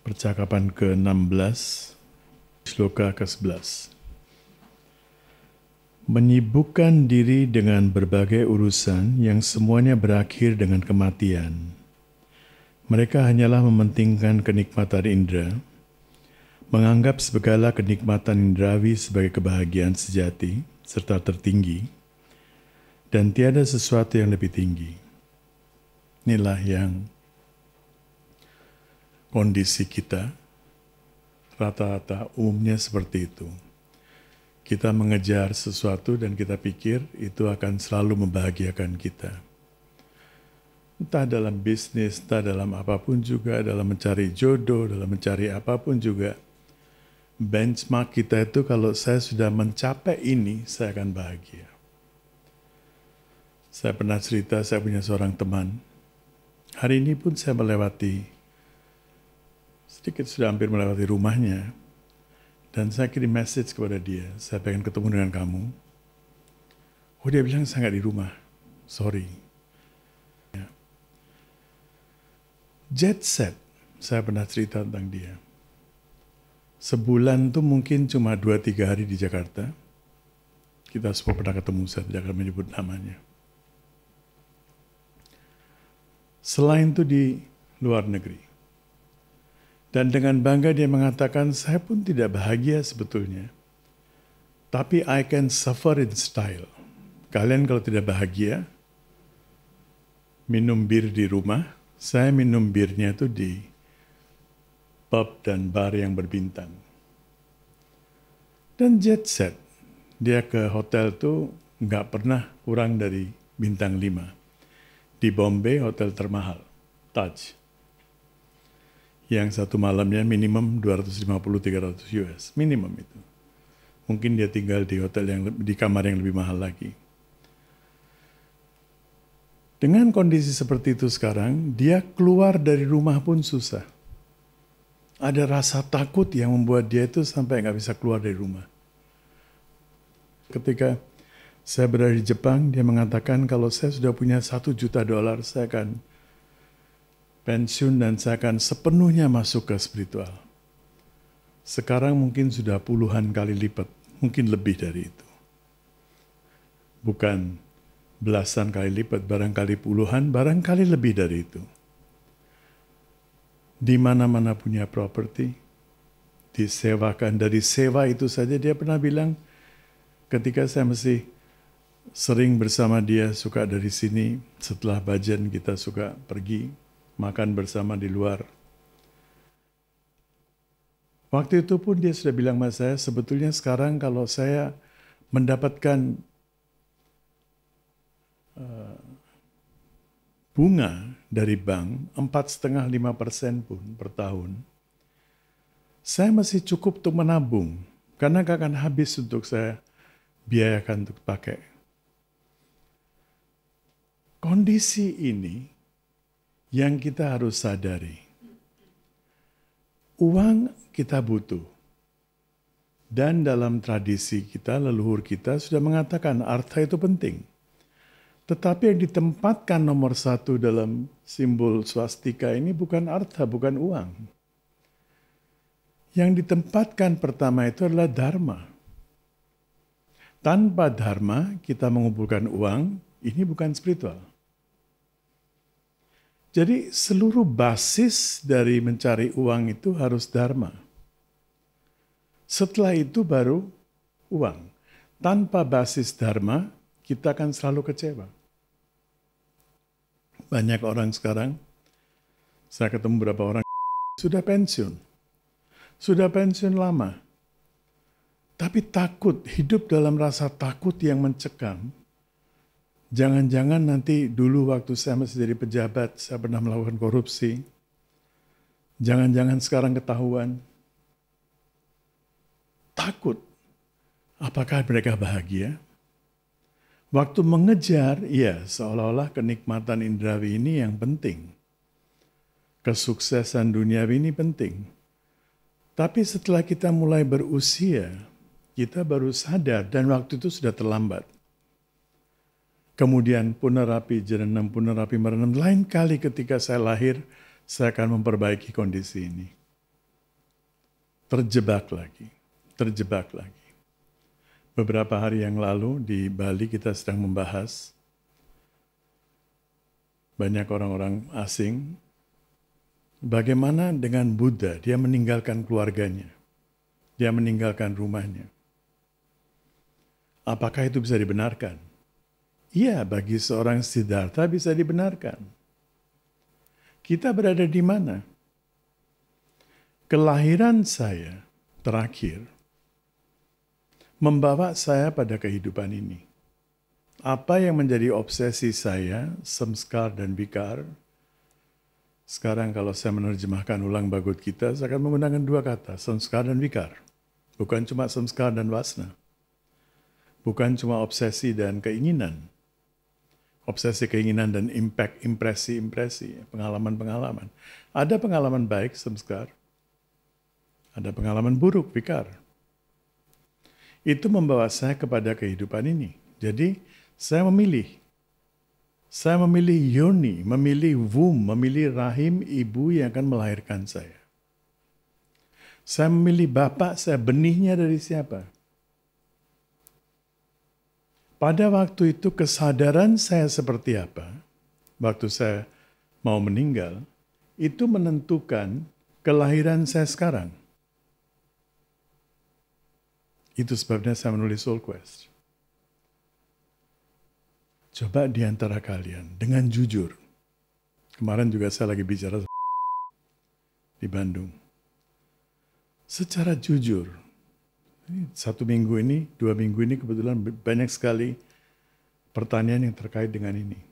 Percakapan ke-16, Shloka ke-11. Menyibukkan diri dengan berbagai urusan yang semuanya berakhir dengan kematian. Mereka hanyalah mementingkan kenikmatan indera, menganggap segala kenikmatan indrawi sebagai kebahagiaan sejati serta tertinggi, dan tiada sesuatu yang lebih tinggi. Inilah yang kondisi kita rata-rata umumnya seperti itu. Kita mengejar sesuatu dan kita pikir itu akan selalu membahagiakan kita. Entah dalam bisnis, entah dalam apapun juga, dalam mencari jodoh, dalam mencari apapun juga. Benchmark kita itu kalau saya sudah mencapai ini, saya akan bahagia. Saya pernah cerita, saya punya seorang teman. Hari ini pun saya sedikit sudah hampir melewati rumahnya, dan saya kirim message kepada dia, saya pengen ketemu dengan kamu. Oh, dia bilang saya nggak di rumah, sorry. Ya. Jet set, saya pernah cerita tentang dia. Sebulan tuh mungkin cuma 2-3 hari di Jakarta. Kita semua pernah ketemu, saya tidak akan menyebut namanya. Selain itu di luar negeri. Dan dengan bangga dia mengatakan, saya pun tidak bahagia sebetulnya. Tapi I can suffer in style. Kalian kalau tidak bahagia, minum bir di rumah, saya minum birnya itu di pub dan bar yang berbintang. Dan jet set, dia ke hotel tuh nggak pernah kurang dari bintang 5. Di Bombay, hotel termahal, Taj. Yang satu malamnya minimum 250-300 US, minimum itu. Mungkin dia tinggal di hotel di kamar yang lebih mahal lagi. Dengan kondisi seperti itu sekarang, dia keluar dari rumah pun susah. Ada rasa takut yang membuat dia itu sampai nggak bisa keluar dari rumah. Ketika saya berada di Jepang, dia mengatakan kalau saya sudah punya $1 juta, saya akan pensiun dan saya akan sepenuhnya masuk ke spiritual. Sekarang mungkin sudah puluhan kali lipat, mungkin lebih dari itu. Bukan belasan kali lipat, barangkali puluhan, barangkali lebih dari itu. Di mana-mana punya properti, disewakan. Dari sewa itu saja dia pernah bilang, ketika saya masih sering bersama dia, suka dari sini, setelah bajan kita suka pergi, makan bersama di luar. Waktu itu pun dia sudah bilang sama saya, sebetulnya sekarang kalau saya mendapatkan bunga dari bank 4,5-5% pun per tahun, saya masih cukup untuk menabung, karena gak akan habis untuk saya biayakan untuk pakai. Kondisi ini yang kita harus sadari. Uang kita butuh. Dan dalam tradisi kita, leluhur kita sudah mengatakan artha itu penting. Tetapi yang ditempatkan nomor 1 dalam simbol swastika ini bukan artha, bukan uang. Yang ditempatkan pertama itu adalah dharma. Tanpa dharma, kita mengumpulkan uang, ini bukan spiritual. Jadi seluruh basis dari mencari uang itu harus dharma. Setelah itu baru uang. Tanpa basis dharma, kita akan selalu kecewa. Banyak orang sekarang, saya ketemu beberapa orang, sudah pensiun. Sudah pensiun lama. Tapi takut, hidup dalam rasa takut yang mencekam. Jangan-jangan nanti dulu waktu saya masih jadi pejabat, saya pernah melakukan korupsi. Jangan-jangan sekarang ketahuan. Takut. Apakah mereka bahagia? Waktu mengejar, ya seolah-olah kenikmatan indrawi ini yang penting. Kesuksesan duniawi ini penting. Tapi setelah kita mulai berusia, kita baru sadar dan waktu itu sudah terlambat. Kemudian punarapi jerenam, punarapi merenam. Lain kali ketika saya lahir, saya akan memperbaiki kondisi ini. Terjebak lagi. Beberapa hari yang lalu di Bali kita sedang membahas banyak orang-orang asing. Bagaimana dengan Buddha? Dia meninggalkan keluarganya. Dia meninggalkan rumahnya. Apakah itu bisa dibenarkan? Iya, bagi seorang Siddhartha bisa dibenarkan. Kita berada di mana? Kelahiran saya terakhir membawa saya pada kehidupan ini. Apa yang menjadi obsesi saya, samskar dan vikar, sekarang kalau saya menerjemahkan ulang Bhagavad Gita, saya akan menggunakan dua kata, samskar dan vikar. Bukan cuma samskar dan vasana. Bukan cuma obsesi dan keinginan. Obsesi keinginan dan impact, impresi-impresi, pengalaman-pengalaman. Ada pengalaman baik, samskar. Ada pengalaman buruk, vikar. Itu membawa saya kepada kehidupan ini. Jadi saya memilih. Saya memilih yoni, memilih womb, memilih rahim ibu yang akan melahirkan saya. Saya memilih bapak, saya benihnya dari siapa. Pada waktu itu kesadaran saya seperti apa, waktu saya mau meninggal, itu menentukan kelahiran saya sekarang. Itu sebabnya saya menulis Soul Quest. Coba di antara kalian, dengan jujur. Kemarin juga saya lagi bicara di Bandung. Secara jujur, 1 minggu ini, 2 minggu ini kebetulan banyak sekali pertanyaan yang terkait dengan ini.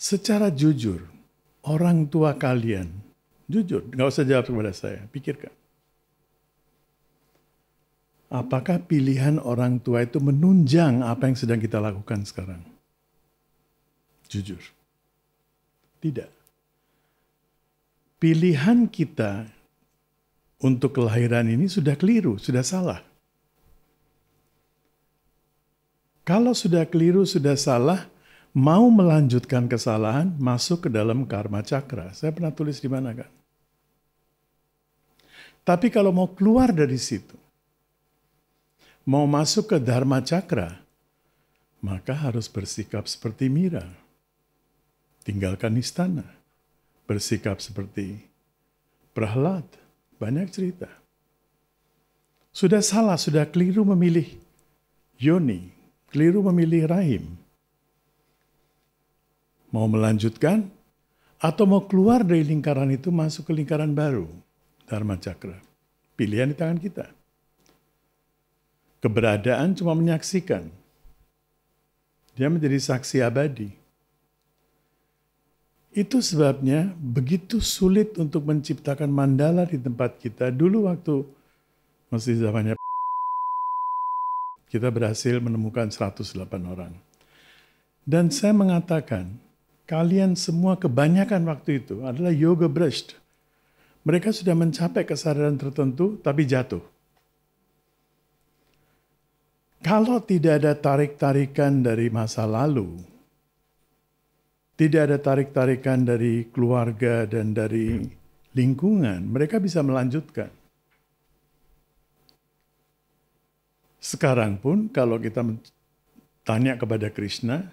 Secara jujur, orang tua kalian, jujur, nggak usah jawab kepada saya, pikirkan. Apakah pilihan orang tua itu menunjang apa yang sedang kita lakukan sekarang? Jujur. Tidak. Pilihan kita untuk kelahiran ini sudah keliru, sudah salah. Kalau sudah keliru, sudah salah, mau melanjutkan kesalahan, masuk ke dalam karma cakra. Saya pernah tulis di mana kan? Tapi kalau mau keluar dari situ, mau masuk ke Dharma Cakra, maka harus bersikap seperti Mira. Tinggalkan istana. Bersikap seperti Prahlad. Banyak cerita. Sudah salah, sudah keliru memilih yoni. Keliru memilih rahim. Mau melanjutkan, atau mau keluar dari lingkaran itu masuk ke lingkaran baru. Dharma Cakra. Pilihan di tangan kita. Keberadaan cuma menyaksikan. Dia menjadi saksi abadi. Itu sebabnya begitu sulit untuk menciptakan mandala di tempat kita. Dulu waktu masih zamannya kita berhasil menemukan 108 orang. Dan saya mengatakan, kalian semua kebanyakan waktu itu adalah yoga brushed. Mereka sudah mencapai kesadaran tertentu tapi jatuh. Kalau tidak ada tarik-tarikan dari masa lalu, tidak ada tarik-tarikan dari keluarga dan dari lingkungan, mereka bisa melanjutkan. Sekarang pun kalau kita tanya kepada Krishna,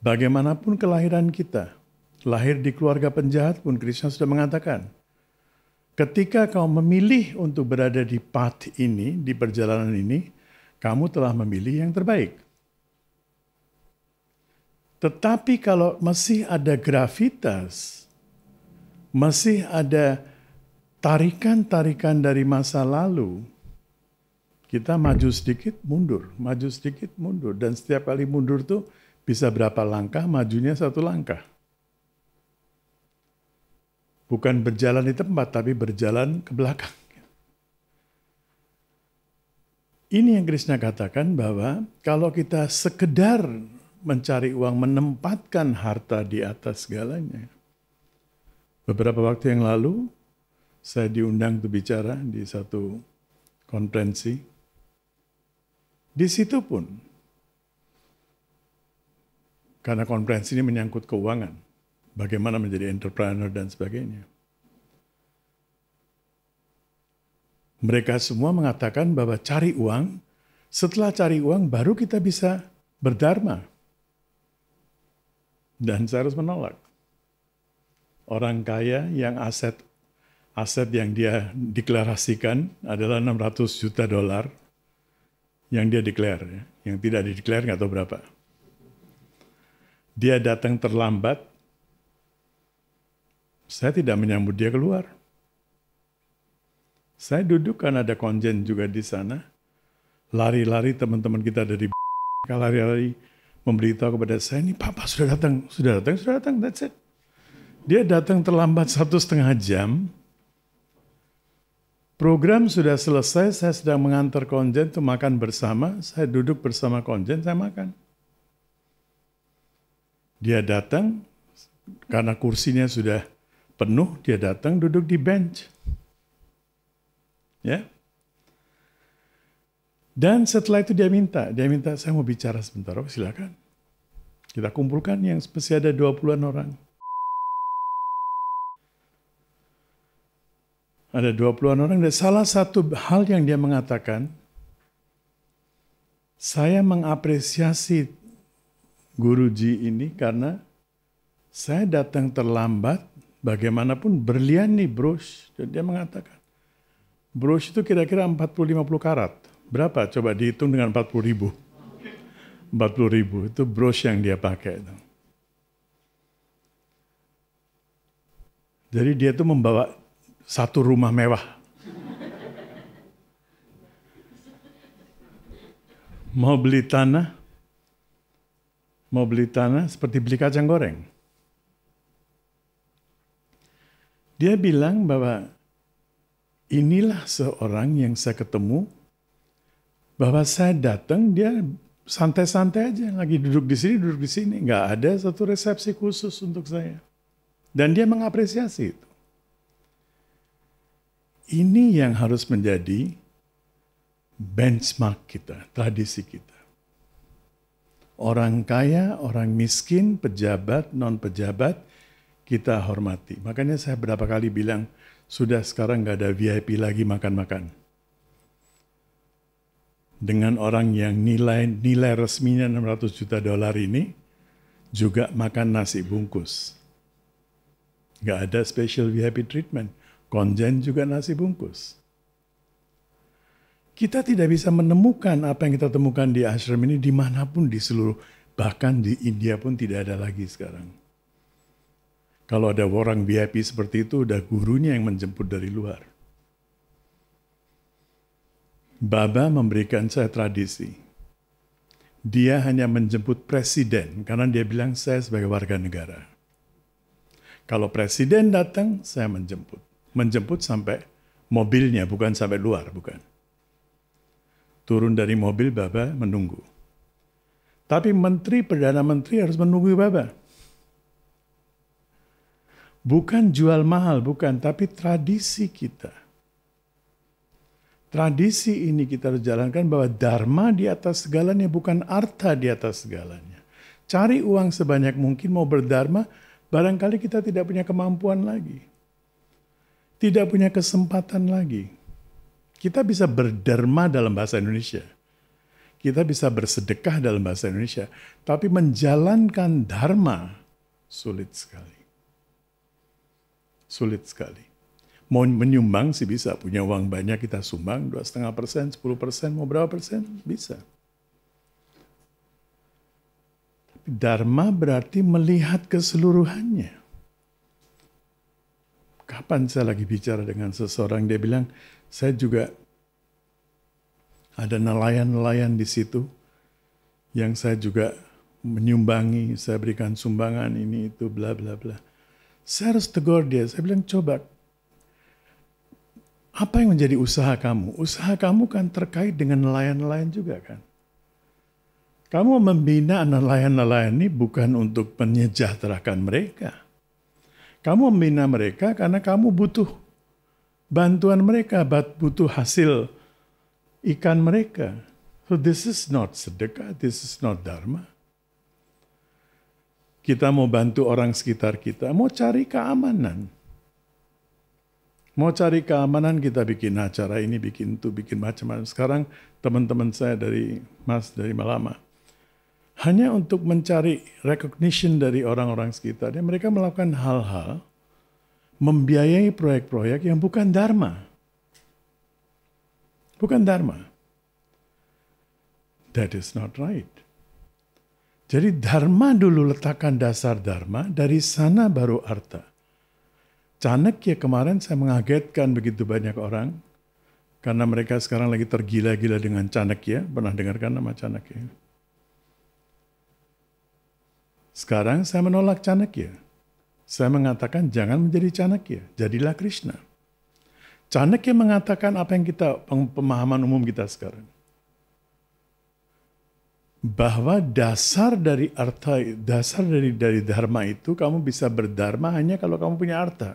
bagaimanapun kelahiran kita, lahir di keluarga penjahat pun Krishna sudah mengatakan, ketika kau memilih untuk berada di path ini, di perjalanan ini, kamu telah memilih yang terbaik. Tetapi kalau masih ada gravitas, masih ada tarikan-tarikan dari masa lalu, kita maju sedikit, mundur, maju sedikit, mundur. Dan setiap kali mundur tuh bisa berapa langkah, majunya 1 langkah. Bukan berjalan di tempat, tapi berjalan ke belakang. Ini yang Krishna katakan bahwa kalau kita sekedar mencari uang, menempatkan harta di atas segalanya. Beberapa waktu yang lalu, saya diundang untuk bicara di satu konferensi. Di situ pun, karena konferensi ini menyangkut keuangan, bagaimana menjadi entrepreneur dan sebagainya. Mereka semua mengatakan bahwa cari uang, setelah cari uang baru kita bisa berdharma. Dan saya harus menolak. Orang kaya yang aset yang dia deklarasikan adalah 600 juta dolar yang dia declare. Yang tidak dideklar nggak tahu berapa. Dia datang terlambat, saya tidak menyambut dia keluar. Saya duduk kan ada konjen juga di sana. Lari-lari teman-teman kita dari lari-lari memberitahu kepada saya, ini Papa sudah datang, that's it. Dia datang terlambat 1,5 jam. Program sudah selesai, saya sedang mengantar konjen untuk makan bersama. Saya duduk bersama konjen, saya makan. Dia datang, karena kursinya sudah penuh, dia datang duduk di bench. Ya. Dan setelah itu dia minta saya mau bicara sebentar. Oh, silakan. Kita kumpulkan yang masih ada 20-an orang. Ada 20-an orang dan salah satu hal yang dia mengatakan, saya mengapresiasi Guruji ini karena saya datang terlambat, bagaimanapun berlian nih bros. Dan dia mengatakan, bros itu kira-kira 40-50 karat. Berapa? Coba dihitung dengan 40.000. 40.000 itu bros yang dia pakai. Jadi dia tuh membawa satu rumah mewah. Mau beli tanah seperti beli kacang goreng. Dia bilang bahwa inilah seorang yang saya ketemu, bahwa saya datang, dia santai-santai aja, lagi duduk di sini, nggak ada satu resepsi khusus untuk saya. Dan dia mengapresiasi itu. Ini yang harus menjadi benchmark kita, tradisi kita. Orang kaya, orang miskin, pejabat, non-pejabat, kita hormati. Makanya saya berapa kali bilang, sudah sekarang nggak ada VIP lagi makan-makan. Dengan orang yang nilai resminya 600 juta dolar ini, juga makan nasi bungkus. Nggak ada special VIP treatment. Konjen juga nasi bungkus. Kita tidak bisa menemukan apa yang kita temukan di ashram ini dimanapun di seluruh, bahkan di India pun tidak ada lagi sekarang. Kalau ada orang VIP seperti itu, udah gurunya yang menjemput dari luar. Baba memberikan saya tradisi. Dia hanya menjemput presiden, karena dia bilang saya sebagai warga negara. Kalau presiden datang, saya menjemput. Menjemput sampai mobilnya, bukan sampai luar, bukan. Turun dari mobil, Baba menunggu. Tapi menteri, perdana menteri harus menunggu Baba. Bukan jual mahal, bukan, tapi tradisi kita. Tradisi ini kita harus jalankan bahwa dharma di atas segalanya, bukan artha di atas segalanya. Cari uang sebanyak mungkin, mau berdharma, barangkali kita tidak punya kemampuan lagi. Tidak punya kesempatan lagi. Kita bisa berdharma dalam bahasa Indonesia. Kita bisa bersedekah dalam bahasa Indonesia. Tapi menjalankan dharma, sulit sekali. Sulit sekali. Mau menyumbang sih bisa. Punya uang banyak kita sumbang 2,5%, 10%, mau berapa persen? Bisa. Tapi dharma berarti melihat keseluruhannya. Kapan saya lagi bicara dengan seseorang, dia bilang, saya juga ada nelayan-nelayan di situ yang saya juga menyumbangi, saya berikan sumbangan ini itu bla bla bla. Saya harus tegur dia, saya bilang coba Apa yang menjadi usaha kamu? Usaha kamu kan terkait dengan nelayan-nelayan juga kan? Kamu membina nelayan-nelayan ini bukan untuk menyejahterakan mereka. Kamu membina mereka karena kamu butuh bantuan mereka, butuh hasil ikan mereka. So this is not sedekah, this is not dharma. Kita mau bantu orang sekitar kita, mau cari keamanan. Mau cari keamanan, kita bikin acara ini, bikin itu, bikin macam-macam. Sekarang teman-teman saya dari Malama, hanya untuk mencari recognition dari orang-orang sekitar, mereka melakukan hal-hal, membiayai proyek-proyek yang bukan dharma. Bukan dharma. That is not right. Jadi dharma dulu, letakkan dasar dharma, dari sana baru artha. Chanakya kemarin saya mengagetkan begitu banyak orang, karena mereka sekarang lagi tergila-gila dengan Chanakya. Pernah dengarkan nama Chanakya? Sekarang saya menolak Chanakya. Saya mengatakan jangan menjadi Chanakya, jadilah Krishna. Chanakya mengatakan apa yang pemahaman umum kita sekarang. Bahwa dasar dari artha, dasar dari dharma itu, kamu bisa berdharma hanya kalau kamu punya artha.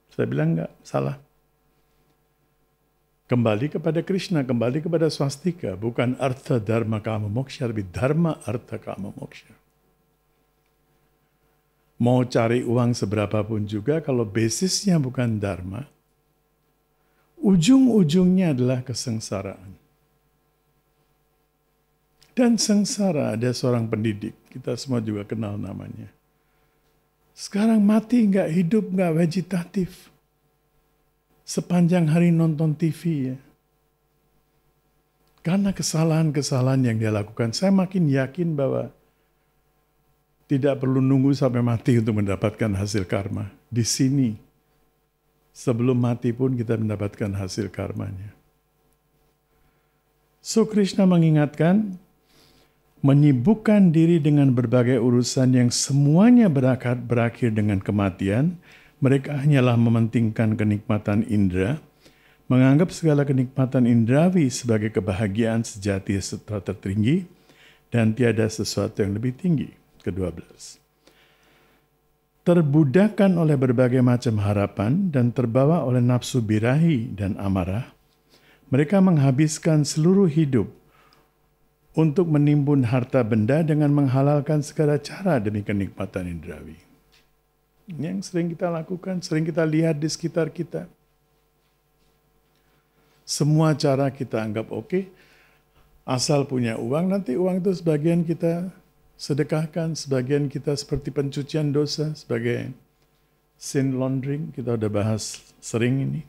Saya bilang enggak, salah. Kembali kepada Krishna, kembali kepada swastika, bukan artha dharma kama moksha, tapi dharma artha kama moksha. Mau cari uang seberapa pun juga, kalau basisnya bukan dharma, ujung-ujungnya adalah kesengsaraan. Dan sengsara, ada seorang pendidik, kita semua juga kenal namanya. Sekarang mati nggak hidup, nggak vegetatif. Sepanjang hari nonton TV ya. Karena kesalahan-kesalahan yang dia lakukan, saya makin yakin bahwa tidak perlu nunggu sampai mati untuk mendapatkan hasil karma. Di sini, sebelum mati pun kita mendapatkan hasil karmanya. So Krishna mengingatkan, menyibukkan diri dengan berbagai urusan yang semuanya berakhir dengan kematian, mereka hanyalah mementingkan kenikmatan indera, menganggap segala kenikmatan indrawi sebagai kebahagiaan sejati serta tertinggi, dan tiada sesuatu yang lebih tinggi. Ke-12. Terbudakan oleh berbagai macam harapan dan terbawa oleh nafsu birahi dan amarah, mereka menghabiskan seluruh hidup untuk menimbun harta benda dengan menghalalkan segala cara demi kenikmatan indrawi. Yang sering kita lakukan, sering kita lihat di sekitar kita. Semua cara kita anggap oke, asal punya uang, nanti uang itu sebagian kita sedekahkan, sebagian kita seperti pencucian dosa, sebagai sin laundering, kita udah bahas sering ini.